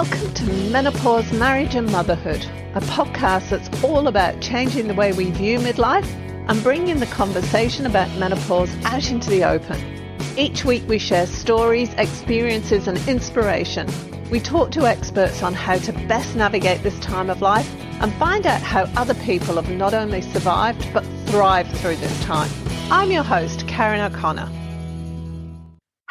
Welcome to Menopause, Marriage and Motherhood, a podcast that's all about changing the way we view midlife and bringing the conversation about menopause out into the open. Each week we share stories, experiences and inspiration. We talk to experts on how to best navigate this time of life and find out how other people have not only survived but thrived through this time. I'm your host, Karen O'Connor.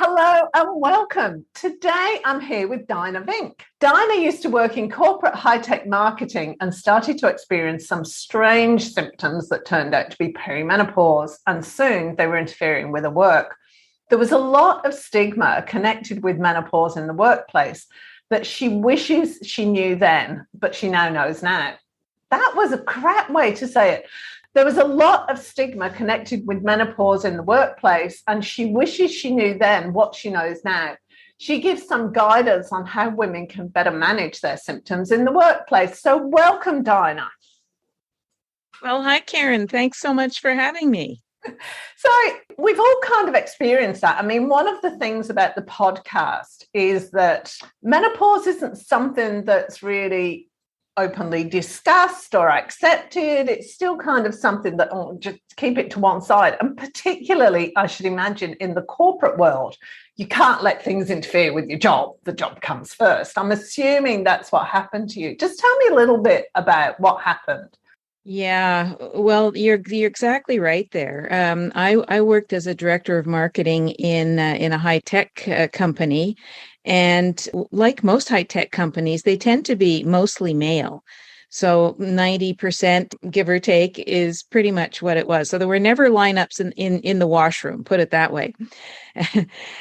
Hello and welcome. Today I'm here with Dinah Vink. Dinah used to work in corporate high-tech marketing and started to experience some strange symptoms that turned out to be perimenopause, and soon they were interfering with her work. There was a lot of stigma connected with menopause in the workplace that she wishes she knew then, but she now knows now. That was a crap way to say it. There was a lot of stigma connected with menopause in the workplace, and she wishes she knew then what she knows now. She gives some guidance on how women can better manage their symptoms in the workplace. So welcome, Dinah. Well, hi, Karen. Thanks so much for having me. So we've all kind of experienced that. I mean, one of the things about the podcast is that menopause isn't something that's really openly discussed or accepted. It's still kind of something that just keep it to one side. And particularly, I should imagine, in the corporate world, you can't let things interfere with your job. The job comes first. I'm assuming that's what happened to you. Just tell me a little bit about what happened. Yeah, well, you're exactly right there. I worked as a director of marketing in a high tech company, and like most high tech companies, they tend to be mostly male. So 90%, give or take, is pretty much what it was. So there were never lineups in the washroom, put it that way.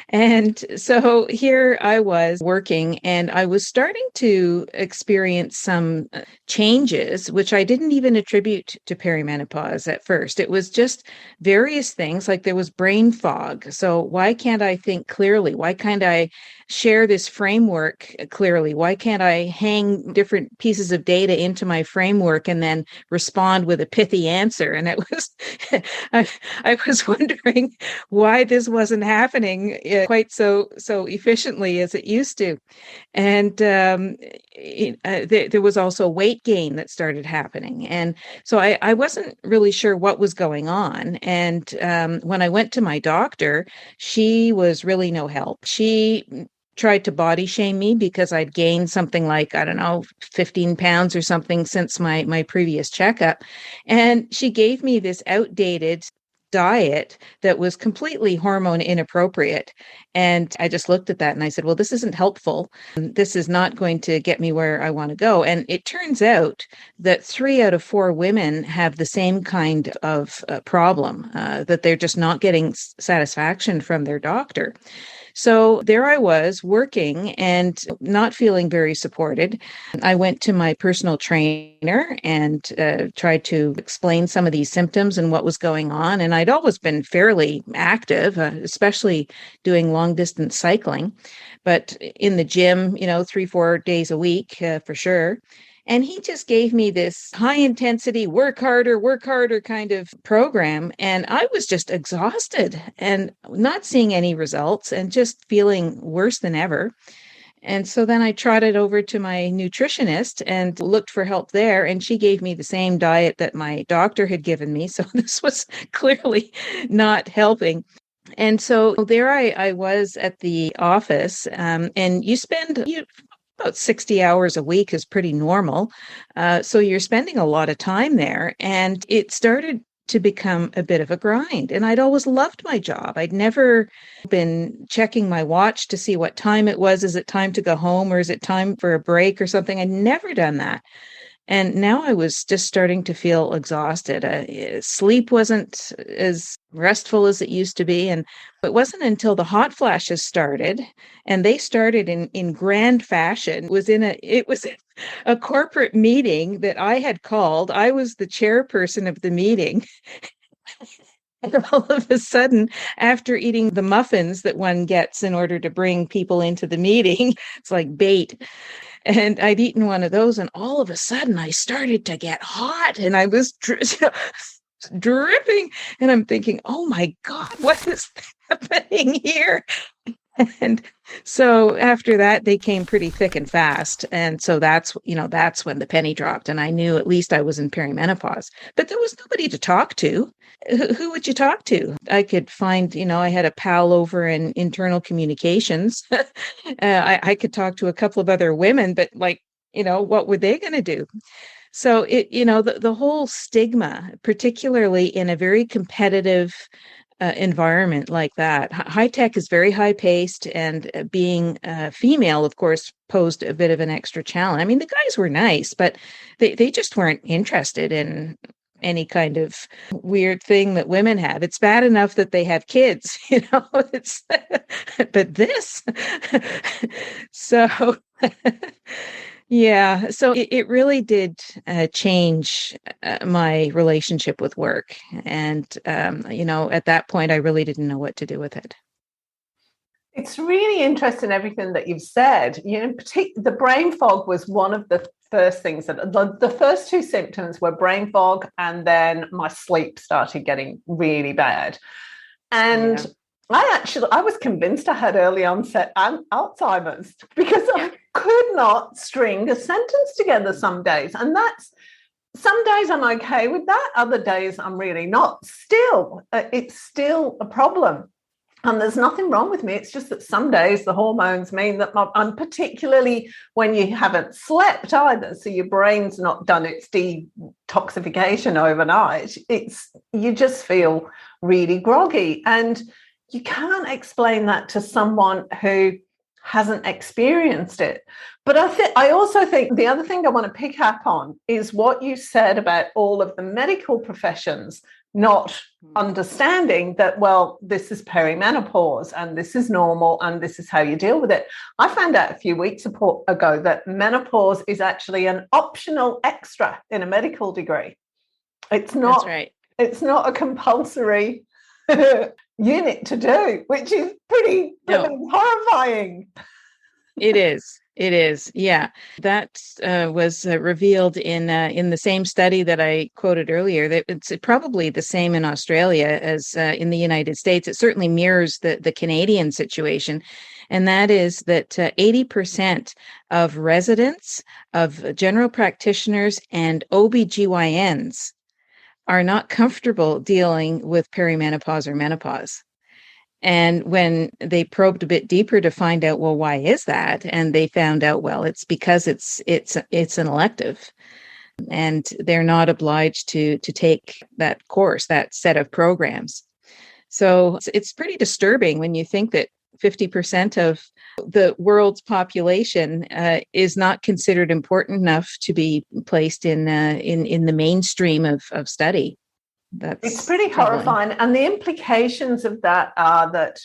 And so here I was working, and I was starting to experience some changes, which I didn't even attribute to perimenopause at first. It was just various things, like there was brain fog. So why can't I think clearly? Why can't I share this framework clearly? Why can't I hang different pieces of data into my framework and then respond with a pithy answer? And it was, I was wondering why this wasn't happening quite so efficiently as it used to. And there was also weight gain that started happening. And so I wasn't really sure what was going on. And when I went to my doctor, she was really no help. She tried to body shame me because I'd gained something like, 15 pounds or something since my previous checkup. And she gave me this outdated diet that was completely hormone inappropriate. And I just looked at that and I said, well, this isn't helpful. This is not going to get me where I want to go. And it turns out that 3 out of 4 women have the same kind of problem, that they're just not getting satisfaction from their doctor. So there I was working and not feeling very supported. I went to my personal trainer and tried to explain some of these symptoms and what was going on. And I'd always been fairly active, especially doing long distance cycling, but in the gym, 3-4 days a week for sure. And he just gave me this high intensity, work harder kind of program. And I was just exhausted and not seeing any results and just feeling worse than ever. And so then I trotted over to my nutritionist and looked for help there. And she gave me the same diet that my doctor had given me. So this was clearly not helping. And so there I was at the office, and you spend about 60 hours a week is pretty normal. So you're spending a lot of time there, and it started to become a bit of a grind. And I'd always loved my job. I'd never been checking my watch to see what time it was. Is it time to go home, or is it time for a break or something? I'd never done that. And now I was just starting to feel exhausted. Sleep wasn't as restful as it used to be. And it wasn't until the hot flashes started, and they started in grand fashion. It was a corporate meeting that I had called. I was the chairperson of the meeting. And all of a sudden, after eating the muffins that one gets in order to bring people into the meeting, it's like bait. And I'd eaten one of those, and all of a sudden I started to get hot, and I was dripping. And I'm thinking, oh my God, what is happening here? And so after that, they came pretty thick and fast. And so that's when the penny dropped. And I knew at least I was in perimenopause, but there was nobody to talk to. Who would you talk to? I could find, I had a pal over in internal communications. I could talk to a couple of other women, but what were they going to do? So the whole stigma, particularly in a very competitive environment like that. High tech is very high paced, and being female, of course, posed a bit of an extra challenge. I mean, the guys were nice, but they just weren't interested in any kind of weird thing that women have. It's bad enough that they have kids, it's, but this, so yeah, so it really did change my relationship with work. And, at that point, I really didn't know what to do with it. It's really interesting, everything that you've said. The brain fog was one of the first things that the first two symptoms were brain fog, and then my sleep started getting really bad. And I was convinced I had early onset Alzheimer's because I could not string a sentence together some days. And some days I'm okay with that. Other days I'm really not. Still, it's still a problem. And there's nothing wrong with me. It's just that some days the hormones mean that I'm particularly when you haven't slept either. So your brain's not done its detoxification overnight. You just feel really groggy. And you can't explain that to someone who hasn't experienced it. But I also think the other thing I want to pick up on is what you said about all of the medical professions not understanding that, well, this is perimenopause and this is normal and this is how you deal with it. I found out a few weeks ago that menopause is actually an optional extra in a medical degree. It's not. That's right. It's not a compulsory unit to do, which is pretty horrifying. It is. Yeah. That was revealed in the same study that I quoted earlier. That it's probably the same in Australia as in the United States. It certainly mirrors the Canadian situation. And that is that 80% of residents, of general practitioners and OBGYNs are not comfortable dealing with perimenopause or menopause. And when they probed a bit deeper to find out, well, why is that? And they found out, well, it's because it's an elective, and they're not obliged to take that course, that set of programs. So it's pretty disturbing when you think that 50% of the world's population is not considered important enough to be placed in the mainstream of study. It's pretty horrifying. And the implications of that are that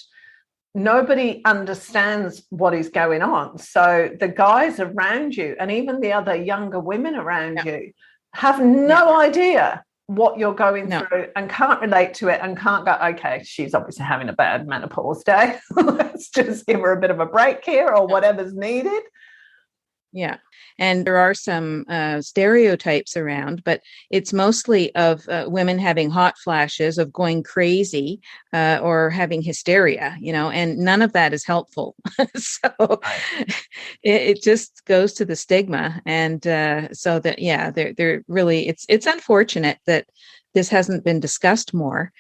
nobody understands what is going on. So the guys around you and even the other younger women around you have no idea what you're going through and can't relate to it and can't go, okay, she's obviously having a bad menopause day. Let's just give her a bit of a break here or whatever's needed. Yeah. And there are some stereotypes around, but it's mostly of women having hot flashes, of going crazy or having hysteria, and none of that is helpful. So it just goes to the stigma. And so that, they're really, it's unfortunate that this hasn't been discussed more,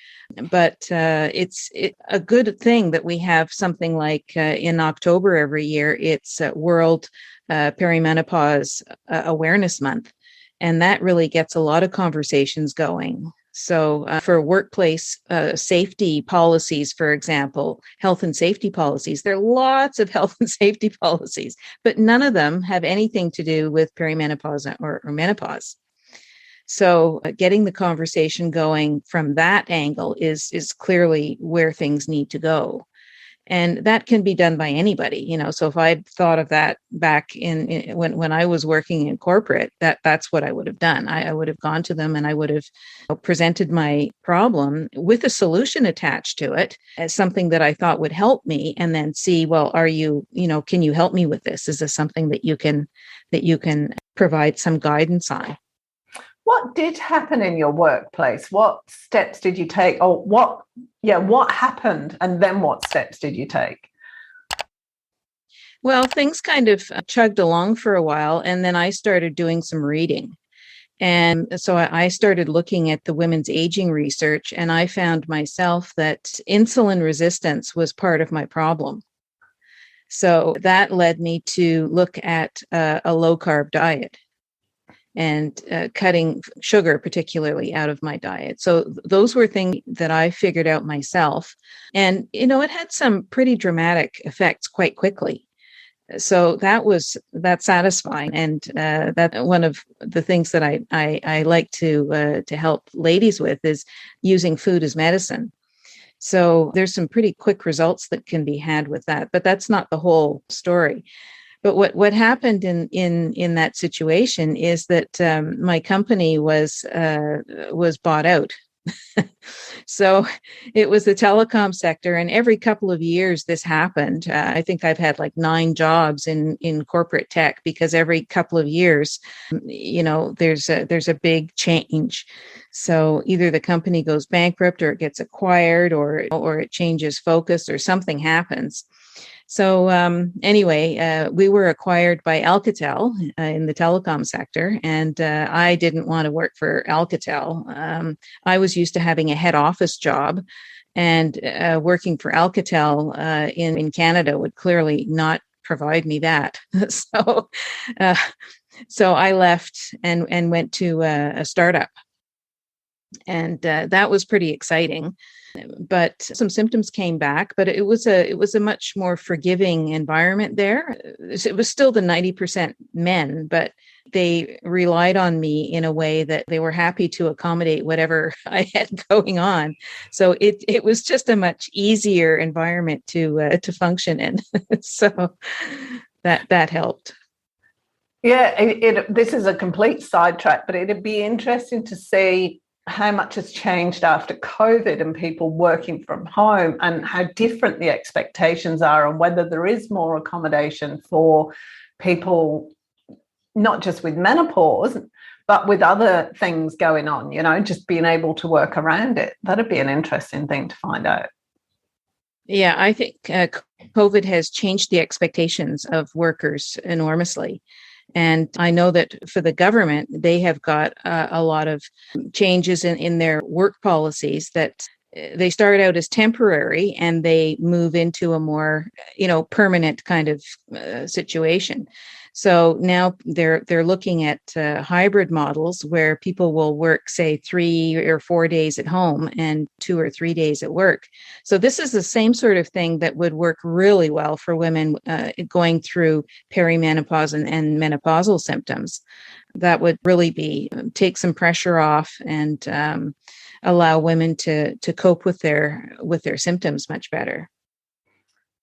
but it's a good thing that we have something like in October every year, it's World Perimenopause Awareness Month. And that really gets a lot of conversations going. So for workplace safety policies, for example, health and safety policies, there are lots of health and safety policies, but none of them have anything to do with perimenopause or menopause. So getting the conversation going from that angle is clearly where things need to go. And that can be done by anybody, So if I'd thought of that back in when I was working in corporate, that's what I would have done. I would have gone to them and I would have presented my problem with a solution attached to it as something that I thought would help me, and then see, well, are you, can you help me with this? Is this something that you can provide some guidance on? What did happen in your workplace? What steps did you take? Or what happened? And then what steps did you take? Well, things kind of chugged along for a while, and then I started doing some reading. And so I started looking at the women's aging research, and I found myself that insulin resistance was part of my problem. So that led me to look at a low carb diet and cutting sugar, particularly, out of my diet. So those were things that I figured out myself. And, it had some pretty dramatic effects quite quickly. So that's satisfying, and that's one of the things that I like to help ladies with is using food as medicine. So there's some pretty quick results that can be had with that, but that's not the whole story. But what happened in that situation is that my company was bought out. So it was the telecom sector, and every couple of years this happened. I think I've had like 9 jobs in corporate tech, because every couple of years, there's a big change. So either the company goes bankrupt, or it gets acquired, or it changes focus, or something happens. So anyway, we were acquired by Alcatel in the telecom sector, and I didn't want to work for Alcatel. I was used to having a head office job, and working for Alcatel in Canada would clearly not provide me that. So I left and went to a startup, and that was pretty exciting. But some symptoms came back, but it was a much more forgiving environment there. It was still the 90% men, but they relied on me in a way that they were happy to accommodate whatever I had going on. So it was just a much easier environment to function in. So that helped. Yeah, this is a complete sidetrack, but it'd be interesting to see how much has changed after COVID and people working from home, and how different the expectations are, and whether there is more accommodation for people, not just with menopause, but with other things going on, just being able to work around it. That'd be an interesting thing to find out. Yeah, I think COVID has changed the expectations of workers enormously. And I know that for the government, they have got a lot of changes in their work policies that they start out as temporary, and they move into a more, permanent kind of situation. So now they're looking at hybrid models where people will work, say, 3 or 4 days at home and 2 or 3 days at work. So this is the same sort of thing that would work really well for women going through perimenopause and menopausal symptoms. That would really take some pressure off and allow women to cope with their symptoms much better.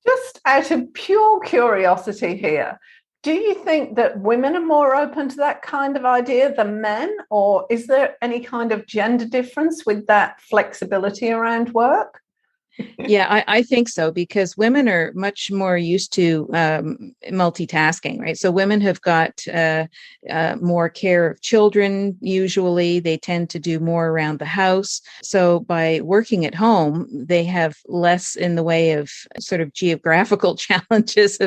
Just out of pure curiosity here, do you think that women are more open to that kind of idea than men, or is there any kind of gender difference with that flexibility around work? Yeah, I think so, because women are much more used to multitasking, right? So women have got more care of children. Usually they tend to do more around the house. So by working at home, they have less in the way of sort of geographical challenges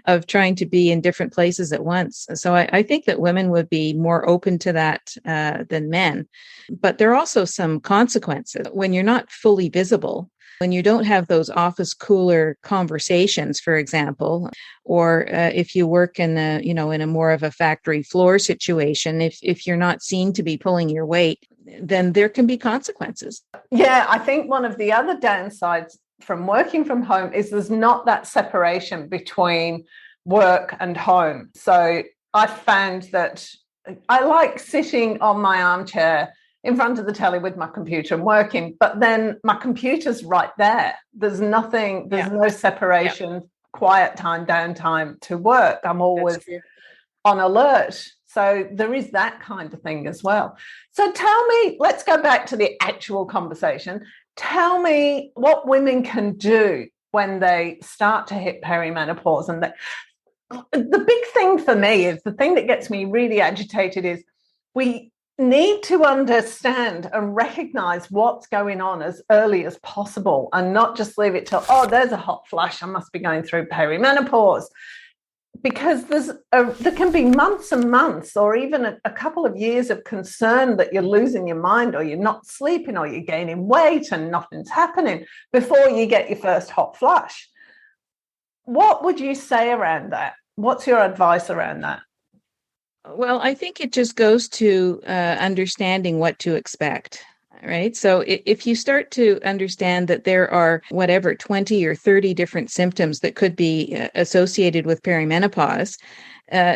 of trying to be in different places at once. So I think that women would be more open to that than men. But there are also some consequences when you're not fully visible. When you don't have those office cooler conversations, for example, or if you work in a more of a factory floor situation, if you're not seen to be pulling your weight, then there can be consequences. Yeah, I think one of the other downsides from working from home is there's not that separation between work and home. So I found that I like sitting on my armchair in front of the telly with my computer and working, but then my computer's right there. There's nothing, no separation, quiet time, downtime to work. I'm always on alert. So there is that kind of thing as well. So tell me, let's go back to the actual conversation. Tell me what women can do when they start to hit perimenopause. And the big thing for me is, the thing that gets me really agitated is, we need to understand and recognize what's going on as early as possible, and not just leave it till, there's a hot flash, I must be going through perimenopause. because there can be months and months or even a couple of years of concern that you're losing your mind or you're not sleeping or you're gaining weight and nothing's happening before you get your first hot flush. What would you say around that? What's your advice around that? Well, I think it just goes to understanding what to expect. Right. So if you start to understand that there are 20 or 30 different symptoms that could be associated with perimenopause,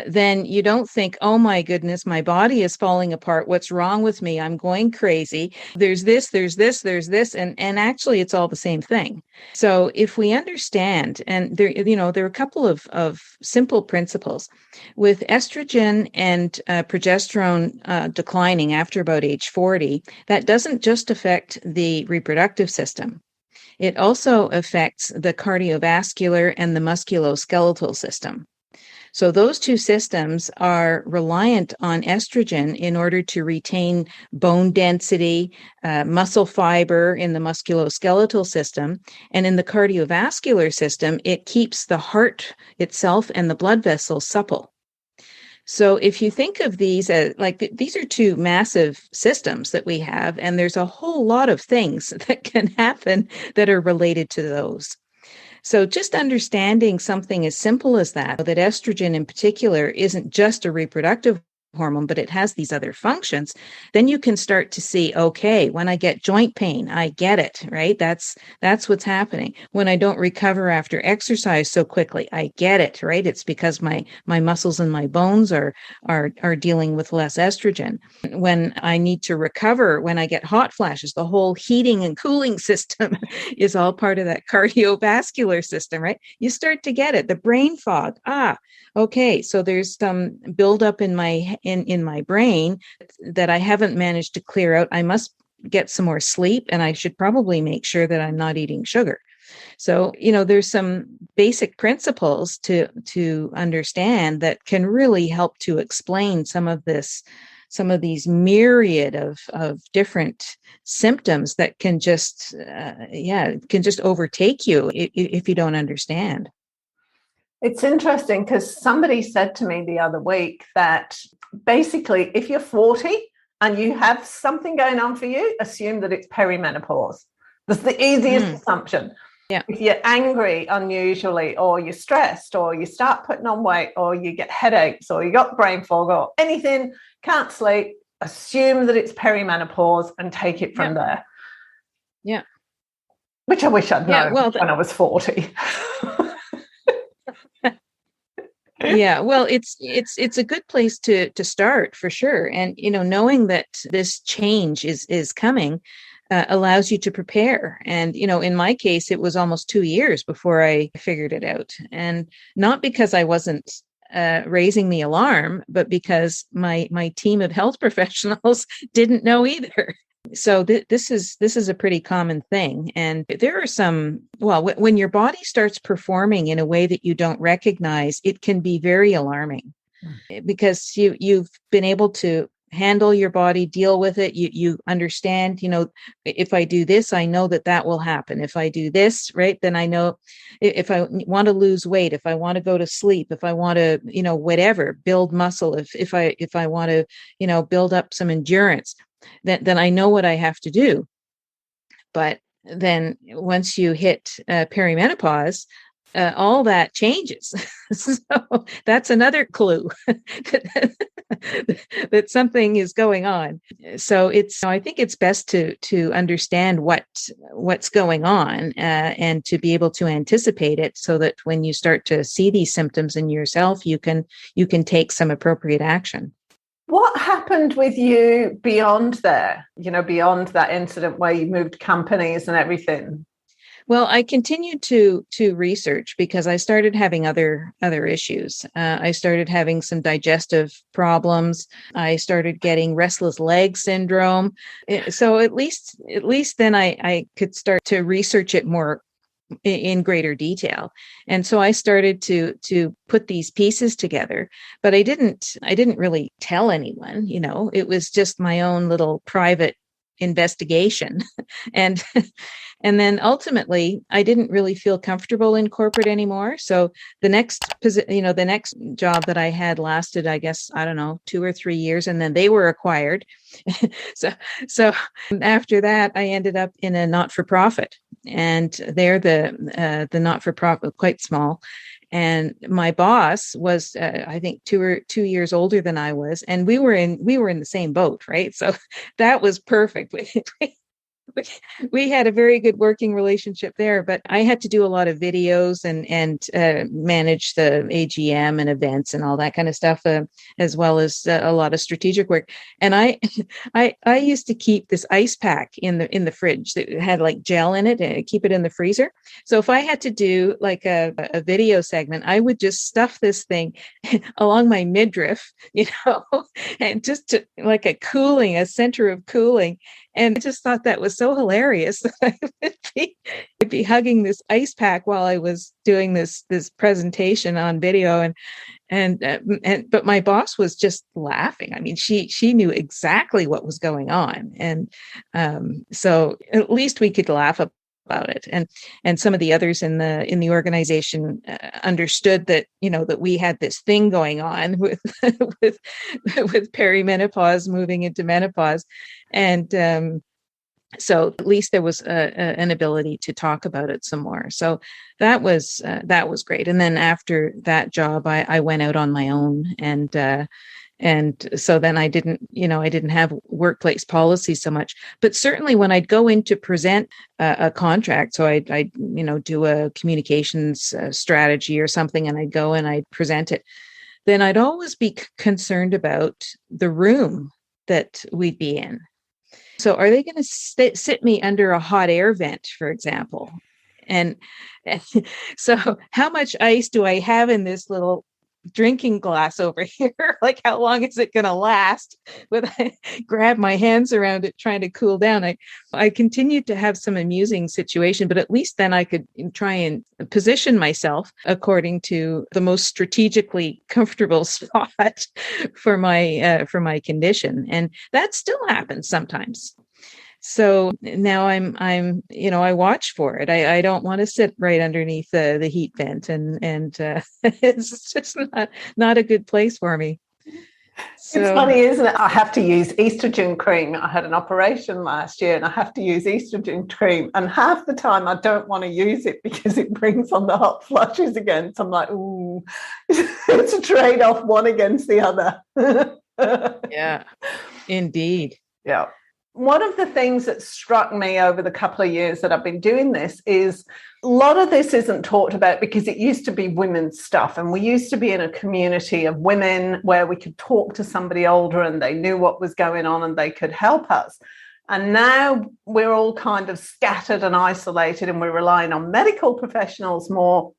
then you don't think, oh my goodness, my body is falling apart. What's wrong with me? I'm going crazy. There's this, and actually it's all the same thing. So if we understand, and there are a couple of simple principles with estrogen and progesterone declining after about age 40, that doesn't just affect the reproductive system. It also affects the cardiovascular and the musculoskeletal system. So those two systems are reliant on estrogen in order to retain bone density, muscle fiber in the musculoskeletal system. And in the cardiovascular system, it keeps the heart itself and the blood vessels supple. So if you think of these as these are two massive systems that we have, and there's a whole lot of things that can happen that are related to those. So just understanding something as simple as that estrogen in particular isn't just a reproductive hormone, but it has these other functions, then you can start to see, okay, when I get joint pain, I get it, right? That's what's happening. When I don't recover after exercise so quickly, I get it, right? It's because my muscles and my bones are dealing with less estrogen. When I need to recover, when I get hot flashes, the whole heating and cooling system is all part of that cardiovascular system, right? You start to get it. The brain fog. Okay, so there's some buildup in my brain that I haven't managed to clear out. I must get some more sleep, and I should probably make sure that I'm not eating sugar. So, there's some basic principles to understand that can really help to explain some of these myriad of different symptoms that can just overtake you if you don't understand. It's interesting because somebody said to me the other week that basically if you're 40 and you have something going on for you, assume that it's perimenopause. That's the easiest assumption. Yeah. If you're angry unusually, or you're stressed, or you start putting on weight, or you get headaches, or you got brain fog, or anything, can't sleep, assume that it's perimenopause and take it from there. Yeah. Which I wish I'd known when I was 40. Yeah, well, it's a good place to start for sure. And, knowing that this change is coming allows you to prepare. And, in my case, it was almost 2 years before I figured it out. And not because I wasn't raising the alarm, but because my team of health professionals didn't know either. So this is a pretty common thing. And there are some, when your body starts performing in a way that you don't recognize, it can be very alarming because you've been able to handle your body, deal with it. You understand, if I do this, I know that will happen. If I do this, right, then I know if I want to lose weight, if I want to go to sleep, if I want to, whatever, build muscle, if I want to, build up some endurance, then I know what I have to do. But then once you hit perimenopause, all that changes. So that's another clue that something is going on. So I think it's best to understand what's going on and to be able to anticipate it, so that when you start to see these symptoms in yourself, you can take some appropriate action. What happened with you beyond there, beyond that incident where you moved companies and everything? Well, I continued to research because I started having other issues. I started having some digestive problems. I started getting restless leg syndrome. So at least then I could start to research it more in greater detail. And so I started to put these pieces together, but I didn't really tell anyone, it was just my own little private investigation. and and then ultimately I didn't really feel comfortable in corporate anymore. So the next the next job that I had lasted, I guess, I don't know, 2 or 3 years, and then they were acquired. so after that, I ended up in a not-for-profit, and they're the not-for-profit, quite small. And my boss was, I think, 2 years older than I was, and we were in the same boat, right? So that was perfect. We had a very good working relationship there, but I had to do a lot of videos and manage the AGM and events and all that kind of stuff, as well as a lot of strategic work. And I used to keep this ice pack in the fridge that had like gel in it, and keep it in the freezer. So if I had to do like a video segment, I would just stuff this thing along my midriff, and just to, like a center of cooling. And I just thought that was so hilarious that I would be hugging this ice pack while I was doing this presentation on video, but my boss was just laughing. I mean, she knew exactly what was going on, and so at least we could laugh about it. And some of the others in the organization understood that, that we had this thing going on with with perimenopause moving into menopause. And so at least there was an ability to talk about it some more. So that was great. And then after that job, I went out on my own, and so then I didn't have workplace policy so much. But certainly when I'd go in to present a contract, so I'd do a communications strategy or something, and I'd go and I'd present it, then I'd always be concerned about the room that we'd be in. So are they going to sit me under a hot air vent, for example? And so how much ice do I have in this little drinking glass over here? Like, how long is it going to last? When I grab my hands around it trying to cool down, I continued to have some amusing situation, but at least then I could try and position myself according to the most strategically comfortable spot for my condition. And that still happens sometimes. So now I'm I watch for it. I don't want to sit right underneath the heat vent, and it's just not a good place for me. So, it's funny, isn't it? I have to use estrogen cream. I had an operation last year, and I have to use estrogen cream. And half the time, I don't want to use it because it brings on the hot flushes again. So I'm like, ooh, it's a trade-off, one against the other. Yeah, indeed. Yeah. One of the things that struck me over the couple of years that I've been doing this is a lot of this isn't talked about because it used to be women's stuff. And we used to be in a community of women where we could talk to somebody older and they knew what was going on and they could help us. And now we're all kind of scattered and isolated, and we're relying on medical professionals more,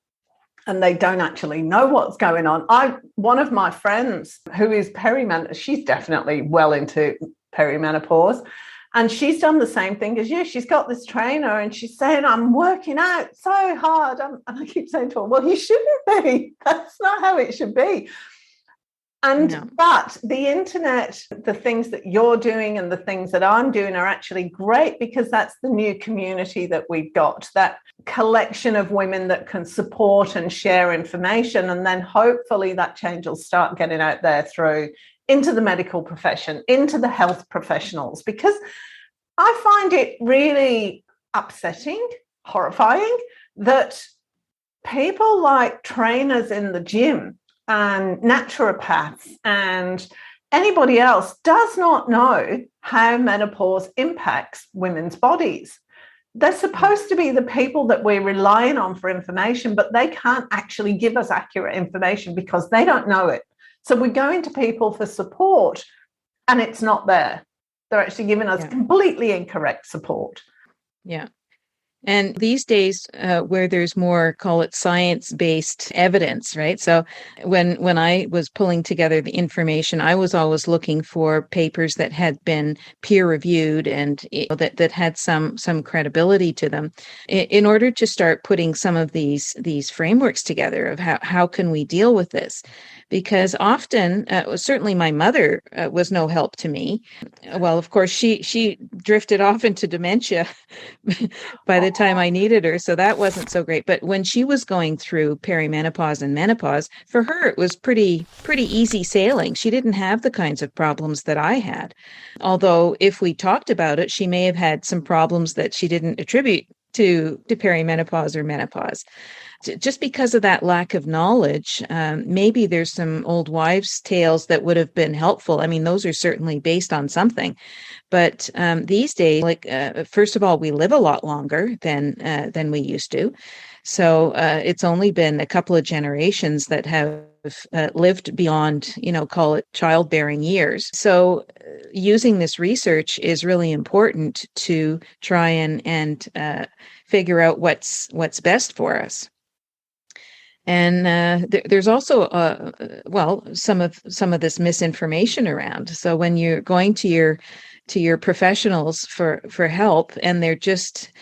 and they don't actually know what's going on. One of my friends who is perimenopause, she's definitely well into perimenopause, and she's done the same thing as you. She's got this trainer and she's saying, I'm working out so hard. And I keep saying to her, well, you shouldn't be. That's not how it should be. And no. But the internet, the things that you're doing and the things that I'm doing are actually great, because that's the new community that we've got, that collection of women that can support and share information. And then hopefully that change will start getting out there through into the medical profession, into the health professionals, because I find it really upsetting, horrifying that people like trainers in the gym and naturopaths and anybody else does not know how menopause impacts women's bodies. They're supposed to be the people that we're relying on for information, but they can't actually give us accurate information because they don't know it. So we're going to people for support and it's not there. They're actually giving us completely incorrect support. Yeah. And these days, where there's more, call it science-based evidence, right? So when I was pulling together the information, I was always looking for papers that had been peer-reviewed and that had some credibility to them, in order to start putting some of these frameworks together of how can we deal with this. Because often, certainly my mother was no help to me. Well, of course, she drifted off into dementia by the time I needed her. So that wasn't so great. But when she was going through perimenopause and menopause, for her, it was pretty easy sailing. She didn't have the kinds of problems that I had. Although if we talked about it, she may have had some problems that she didn't attribute to perimenopause or menopause. Just because of that lack of knowledge, maybe there's some old wives' tales that would have been helpful. I mean, those are certainly based on something. But these days, first of all, we live a lot longer than we used to. So it's only been a couple of generations that have lived beyond, call it childbearing years. So using this research is really important to try and figure out what's best for us. And there's also, some of this misinformation around. So when you're going to your professionals for help, and they're just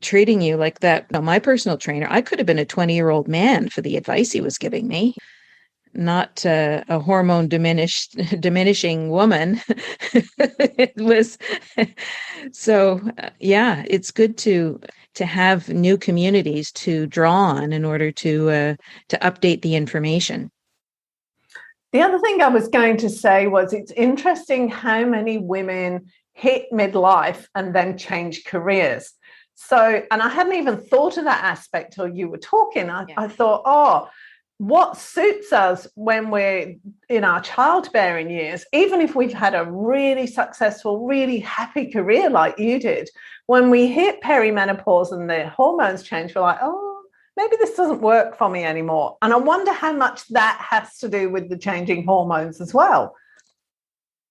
treating you like that. My personal trainer, I could have been a 20-year-old man for the advice he was giving me, not a hormone diminishing woman. It was so. Yeah, it's good to have new communities to draw on in order to update the information. The other thing I was going to say was it's interesting how many women hit midlife and then change careers. So, and I hadn't even thought of that aspect till you were talking. I thought, what suits us when we're in our childbearing years, even if we've had a really successful, really happy career like you did, when we hit perimenopause and the hormones change, we're like, maybe this doesn't work for me anymore. And I wonder how much that has to do with the changing hormones as well.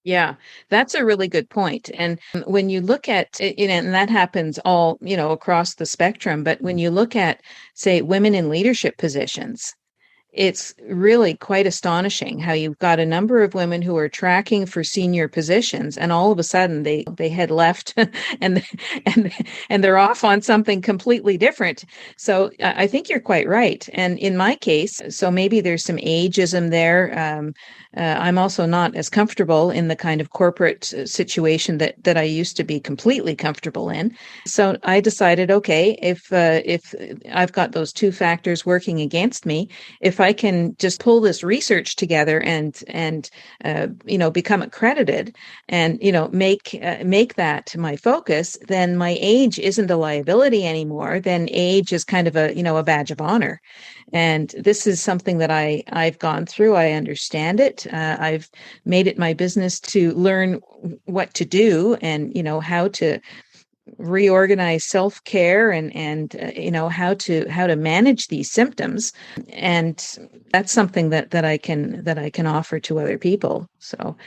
Yeah, that's a really good point. And when you look at it, and that happens all, across the spectrum, but when you look at, say, women in leadership positions, it's really quite astonishing how you've got a number of women who are tracking for senior positions, and all of a sudden they head left and they're off on something completely different. So I think you're quite right. And in my case, so maybe there's some ageism there. I'm also not as comfortable in the kind of corporate situation that I used to be completely comfortable in. So I decided, okay, if I've got those two factors working against me, if I can just pull this research together and become accredited and make that my focus, then my age isn't a liability anymore. Then age is kind of a badge of honor. And this is something that I've gone through. I understand it. I've made it my business to learn what to do and how to reorganize self-care and how to manage these symptoms, and that's something that I can offer to other people. So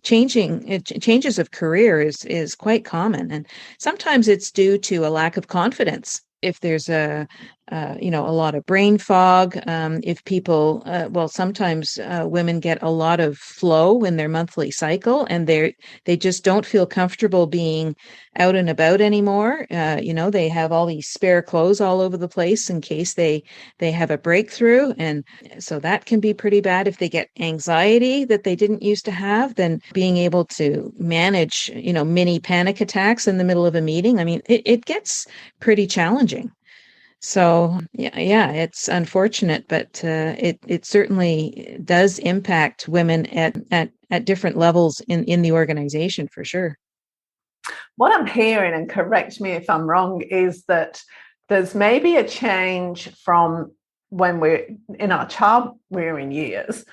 changes of career is quite common, and sometimes it's due to a lack of confidence. If there's a lot of brain fog, if people, sometimes women get a lot of flow in their monthly cycle, and they just don't feel comfortable being out and about anymore. They have all these spare clothes all over the place in case they have a breakthrough, and so that can be pretty bad. If they get anxiety that they didn't used to have, then being able to manage, mini panic attacks in the middle of a meeting, I mean, it gets pretty challenging. So yeah, it's unfortunate, but it certainly does impact women at different levels in the organization, for sure. What I'm hearing, and correct me if I'm wrong, is that there's maybe a change from when we're in our child-rearing years,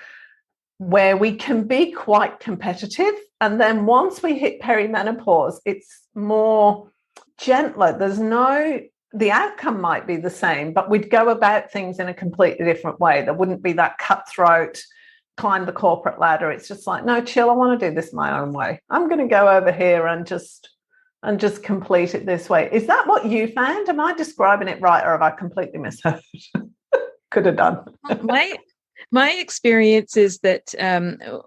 where we can be quite competitive, and then once we hit perimenopause, it's more gentler. The outcome might be the same, but we'd go about things in a completely different way. There wouldn't be that cutthroat, climb the corporate ladder. It's just like, no, chill, I want to do this my own way. I'm going to go over here and just and just complete it this way. Is that what you found? Am I describing it right, or have I completely misheard? Could have done. My experience is that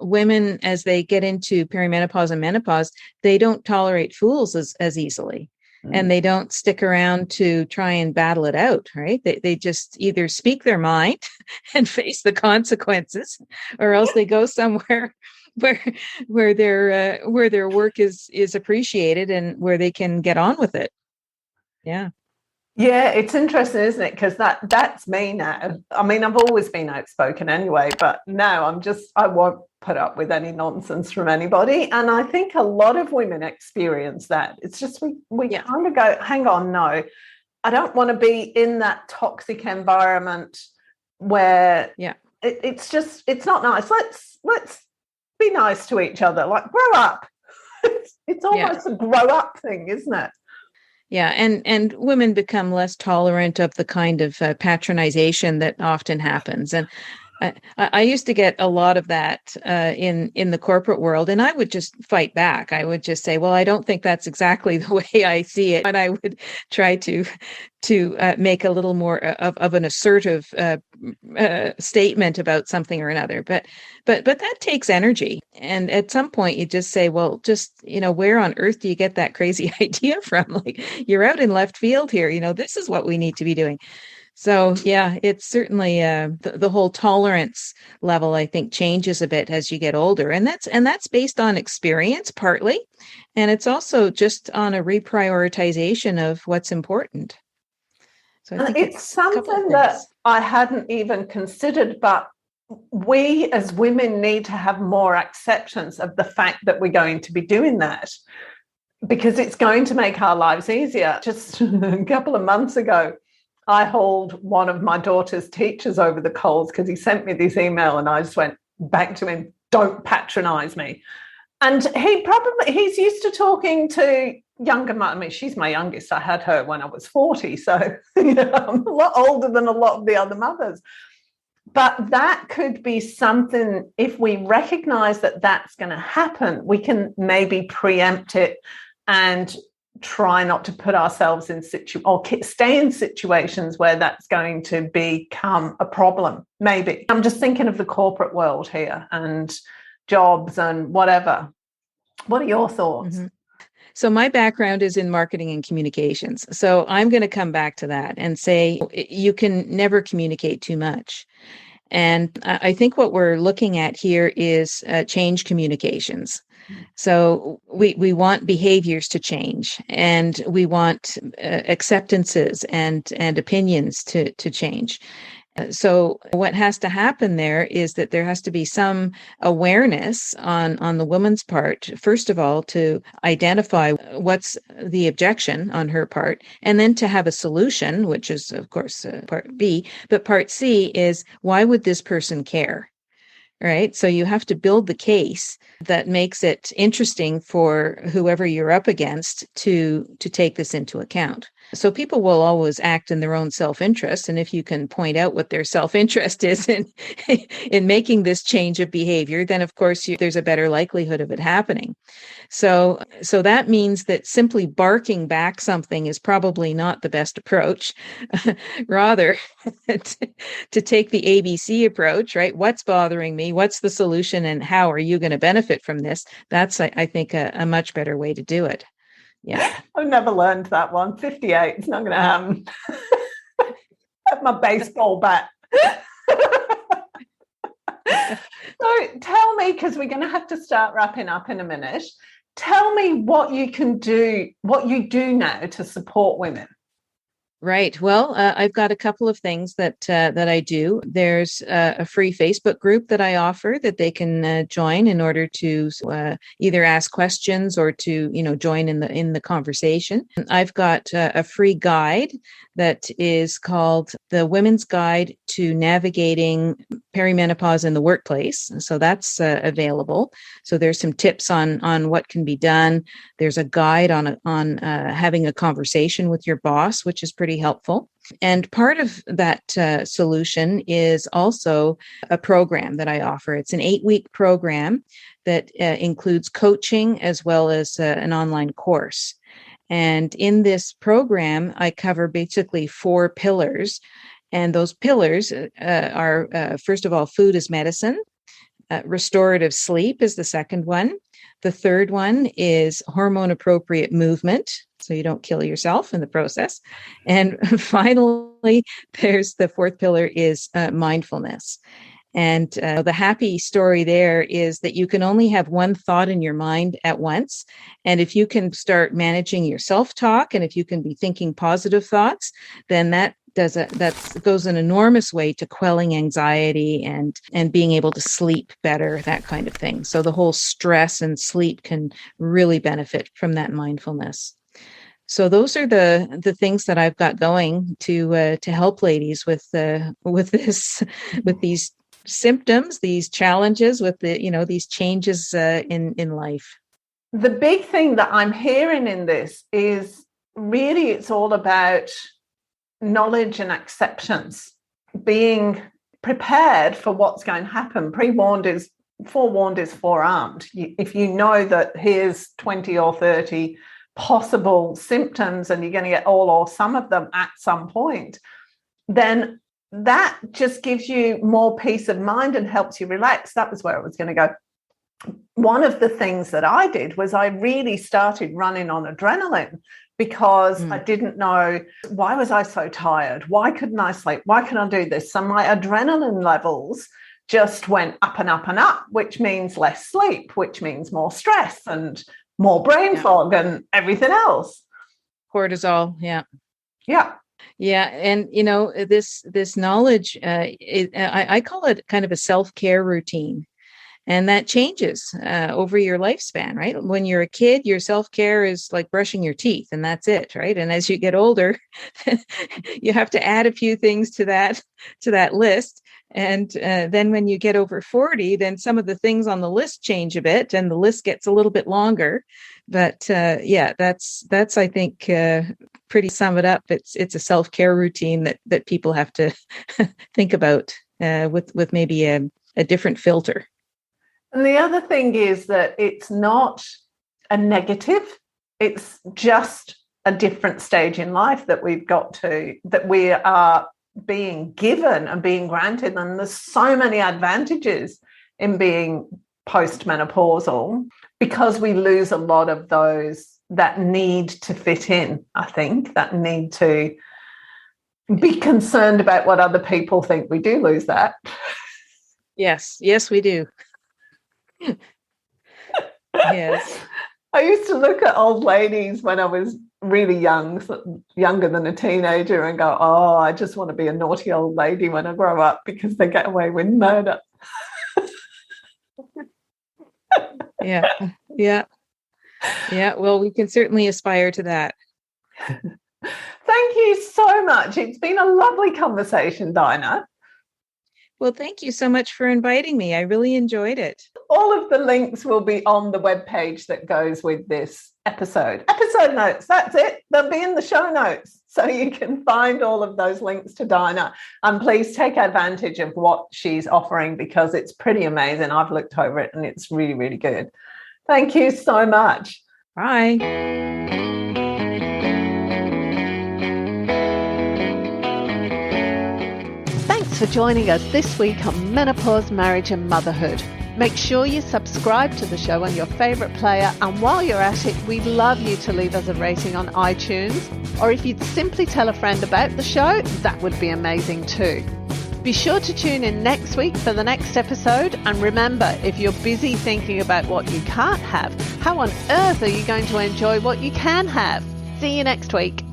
women, as they get into perimenopause and menopause, they don't tolerate fools as easily. And they don't stick around to try and battle it out, right? They just either speak their mind and face the consequences, or else they go somewhere where their work is appreciated and where they can get on with it. Yeah. Yeah, it's interesting, isn't it? Because that's me now. I mean, I've always been outspoken anyway, but now I won't put up with any nonsense from anybody. And I think a lot of women experience that. It's just we kind of go, hang on, no, I don't want to be in that toxic environment where it's not nice. Let's be nice to each other, like grow up. It's almost a grow up thing, isn't it? Yeah, and women become less tolerant of the kind of patronization that often happens. And I used to get a lot of that in the corporate world, and I would just fight back. I would just say, well, I don't think that's exactly the way I see it. And I would try to make a little more of an assertive statement about something or another. But that takes energy. And at some point you just say, well, just, where on earth do you get that crazy idea from? Like, you're out in left field here. This is what we need to be doing. So, yeah, it's certainly the whole tolerance level, I think, changes a bit as you get older. And that's based on experience partly. And it's also just on a reprioritization of what's important. So I think it's something that I hadn't even considered, but we as women need to have more acceptance of the fact that we're going to be doing that, because it's going to make our lives easier. Just a couple of months ago, I hauled one of my daughter's teachers over the coals because he sent me this email, and I just went back to him, don't patronize me. And he's used to talking to younger, I mean, she's my youngest. I had her when I was 40. So, I'm a lot older than a lot of the other mothers. But that could be something, if we recognize that that's going to happen, we can maybe preempt it and try not to put ourselves in or stay in situations where that's going to become a problem. Maybe. I'm just thinking of the corporate world here and jobs and whatever. What are your thoughts? Mm-hmm. So my background is in marketing and communications. So I'm going to come back to that and say you can never communicate too much. And I think what we're looking at here is change communications. So we want behaviors to change, and we want acceptances and opinions to change. So what has to happen there is that there has to be some awareness on the woman's part, first of all, to identify what's the objection on her part, and then to have a solution, which is, of course, part B. But part C is, why would this person care? Right. So you have to build the case that makes it interesting for whoever you're up against to take this into account. So people will always act in their own self-interest. And if you can point out what their self-interest is in making this change of behavior, then of course there's a better likelihood of it happening. So that means that simply barking back something is probably not the best approach. Rather, to take the ABC approach, right? What's bothering me? What's the solution? And how are you going to benefit from this? That's, I think, a much better way to do it. Yeah. I've never learned that one. 58, it's not going to happen. Have my baseball bat. So tell me, because we're going to have to start wrapping up in a minute, tell me what you can do, what you do now to support women. Right. Well, I've got a couple of things that I do. There's a free Facebook group that I offer that they can join in order to either ask questions or to join in the conversation. I've got a free guide that is called the Women's Guide to Navigating Perimenopause in the Workplace. So that's available. So there's some tips on what can be done. There's a guide on having a conversation with your boss, which is pretty helpful. And part of that solution is also a program that I offer. It's an 8-week program that includes coaching as well as an online course. And in this program, I cover basically 4 pillars. And those pillars are, first of all, food is medicine. Restorative sleep is the second one. The third one is hormone appropriate movement, so you don't kill yourself in the process. And finally, there's the fourth pillar is mindfulness. And the happy story there is that you can only have one thought in your mind at once. And if you can start managing your self-talk, and if you can be thinking positive thoughts, then that goes an enormous way to quelling anxiety and being able to sleep better, that kind of thing. So the whole stress and sleep can really benefit from that mindfulness. So those are the things that I've got going to help ladies with these symptoms, these challenges, with these changes in life. The big thing that I'm hearing in this is really it's all about knowledge and acceptance, being prepared for what's going to happen. Forewarned is forearmed. If you know that here's 20 or 30 possible symptoms and you're going to get all or some of them at some point, then that just gives you more peace of mind and helps you relax. That was where I was going to go. One of the things that I did was I really started running on adrenaline, because I didn't know, why was I so tired? Why couldn't I sleep? Why couldn't I do this? So my adrenaline levels just went up and up and up, which means less sleep, which means more stress and more brain fog and everything else. Cortisol, yeah. Yeah. Yeah. And, this knowledge, I call it kind of a self-care routine. And that changes over your lifespan, right? When you're a kid, your self-care is like brushing your teeth, and that's it, right? And as you get older, you have to add a few things to that list. And then when you get over 40, then some of the things on the list change a bit, and the list gets a little bit longer. But that's I think pretty sum it up. It's a self-care routine that people have to think about with maybe a different filter. And the other thing is that it's not a negative. It's just a different stage in life that we are being given and being granted. And there's so many advantages in being postmenopausal, because we lose a lot of those that need to fit in, I think, that need to be concerned about what other people think. We do lose that. Yes, we do. Yes. I used to look at old ladies when I was really young, younger than a teenager, and go, oh, I just want to be a naughty old lady when I grow up, because they get away with murder. Yeah. Well, we can certainly aspire to that. Thank you so much. It's been a lovely conversation, Dinah. Well, thank you so much for inviting me. I really enjoyed it. All of the links will be on the webpage that goes with this episode. Episode notes, that's it. They'll be in the show notes. So you can find all of those links to Dinah. And please take advantage of what she's offering, because it's pretty amazing. I've looked over it and it's really, really good. Thank you so much. Bye. Thanks for joining us this week on Menopause, Marriage and Motherhood. Make sure you subscribe to the show on your favourite player, and while you're at it, we'd love you to leave us a rating on iTunes, or if you'd simply tell a friend about the show, that would be amazing too. Be sure to tune in next week for the next episode, and remember, if you're busy thinking about what you can't have, how on earth are you going to enjoy what you can have? See you next week.